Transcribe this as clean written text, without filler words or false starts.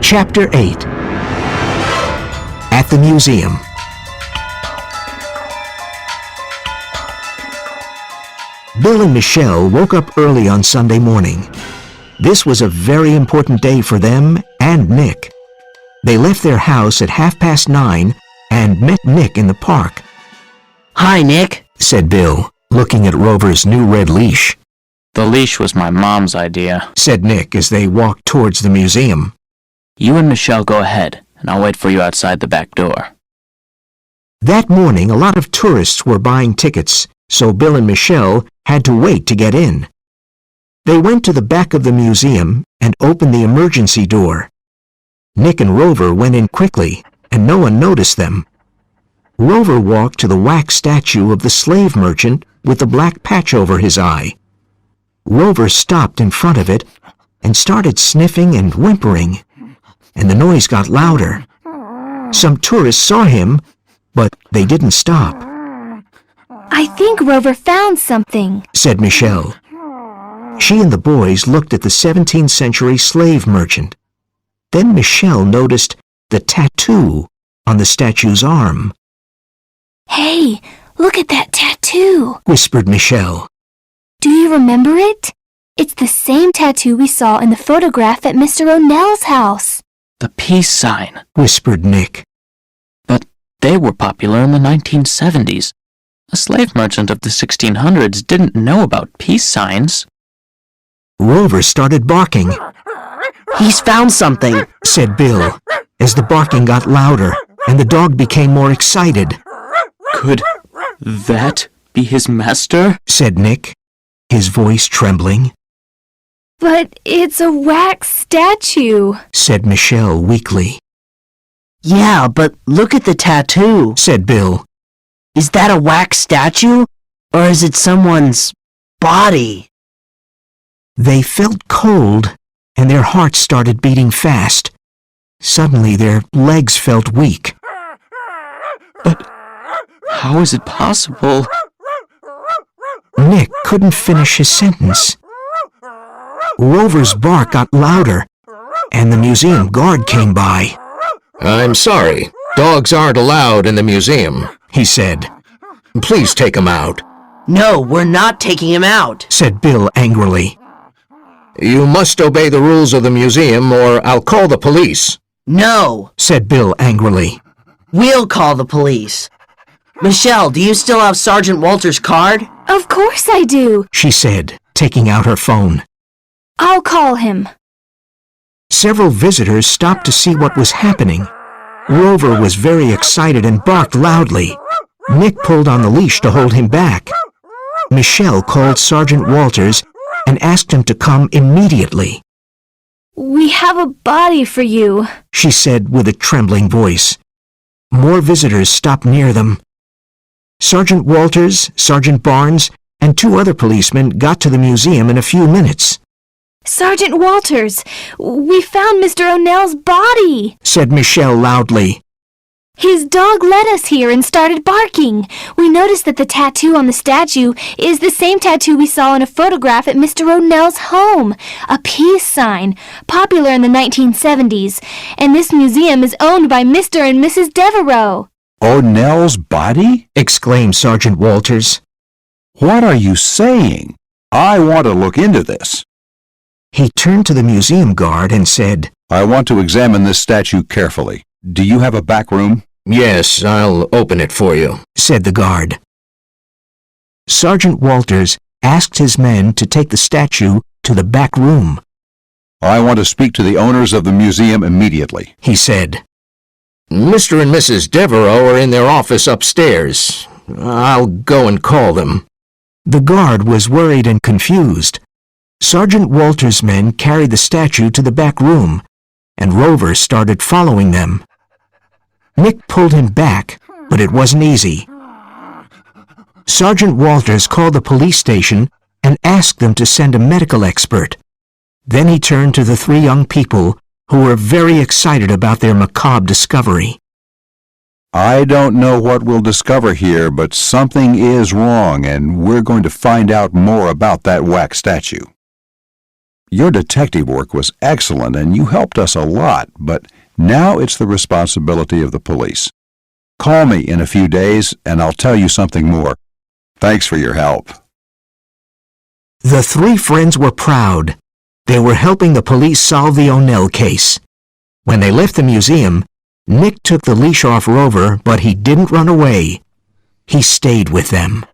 Chapter 8. At the Museum. Bill and Michelle woke up early on Sunday morning. This was a very important day for them and Nick. They left their house at 9:30 and met Nick in the park. "Hi, Nick," said Bill, looking at Rover's new red leash. "The leash was my mom's idea," said Nick as they walked towards the museum. "You and Michelle go ahead, and I'll wait for you outside the back door." That morning, a lot of tourists were buying tickets, so Bill and Michelle had to wait to get in. They went to the back of the museum and opened the emergency door. Nick and Rover went in quickly, and no one noticed them. Rover walked to the wax statue of the slave merchant with the black patch over his eye. Rover stopped in front of it and started sniffing and whimpering, and the noise got louder. Some tourists saw him, but they didn't stop. "I think Rover found something," said Michelle. She and the boys looked at the 17th century slave merchant. Then Michelle noticed the tattoo on the statue's arm. "Hey, look at that tattoo," whispered Michelle. "Do you remember it? It's the same tattoo we saw in the photograph at Mr. O'Nell's house." "The peace sign," whispered Nick. "But they were popular in the 1970s. A slave merchant of the 1600s didn't know about peace signs." Rover started barking. "He's found something," said Bill, as the barking got louder and the dog became more excited. "Could that be his master?" said Nick, his voice trembling. "But it's a wax statue," said Michelle weakly. "Yeah, but look at the tattoo," said Bill. "Is that a wax statue, or is it someone's body?" They felt cold, and their hearts started beating fast. Suddenly their legs felt weak. "But how is it possible?" Nick couldn't finish his sentence. Rover's bark got louder, and the museum guard came by. "I'm sorry. Dogs aren't allowed in the museum," he said. "Please take him out." "No, we're not taking him out," said Bill angrily. "You must obey the rules of the museum or I'll call the police." "No," said Bill angrily. "We'll call the police." "Michelle, do you still have Sergeant Walter's card?" "Of course I do," she said, taking out her phone. "I'll call him." Several visitors stopped to see what was happening. Rover was very excited and barked loudly. Nick pulled on the leash to hold him back. Michelle called Sergeant Walters and asked him to come immediately. "We have a body for you," she said with a trembling voice. More visitors stopped near them. Sergeant Walters, Sergeant Barnes, and 2 other policemen got to the museum in a few minutes. "Sergeant Walters, we found Mr. O'Nell's body," said Michelle loudly. "His dog led us here and started barking. We noticed that the tattoo on the statue is the same tattoo we saw in a photograph at Mr. O'Nell's home, a peace sign, popular in the 1970s, and this museum is owned by Mr. and Mrs. Devereaux." "O'Nell's body?" exclaimed Sergeant Walters. "What are you saying? I want to look into this." He turned to the museum guard and said, "I want to examine this statue carefully. Do you have a back room?" "Yes, I'll open it for you," said the guard. Sergeant Walters asked his men to take the statue to the back room. "I want to speak to the owners of the museum immediately," he said. "Mr. and Mrs. Devereaux are in their office upstairs. I'll go and call them." The guard was worried and confused. Sergeant Walters' men carried the statue to the back room, and Rover started following them. Nick pulled him back, but it wasn't easy. Sergeant Walters called the police station and asked them to send a medical expert. Then he turned to the 3 young people who were very excited about their macabre discovery. "I don't know what we'll discover here, but something is wrong, and we're going to find out more about that wax statue." Your detective work was excellent and you helped us a lot, but now it's the responsibility of the police. Call me in a few days and I'll tell you something more. Thanks for your help. The three friends were proud. They were helping the police solve the O'Neill case. When they left the museum, Nick took the leash off Rover, but he didn't run away. He stayed with them.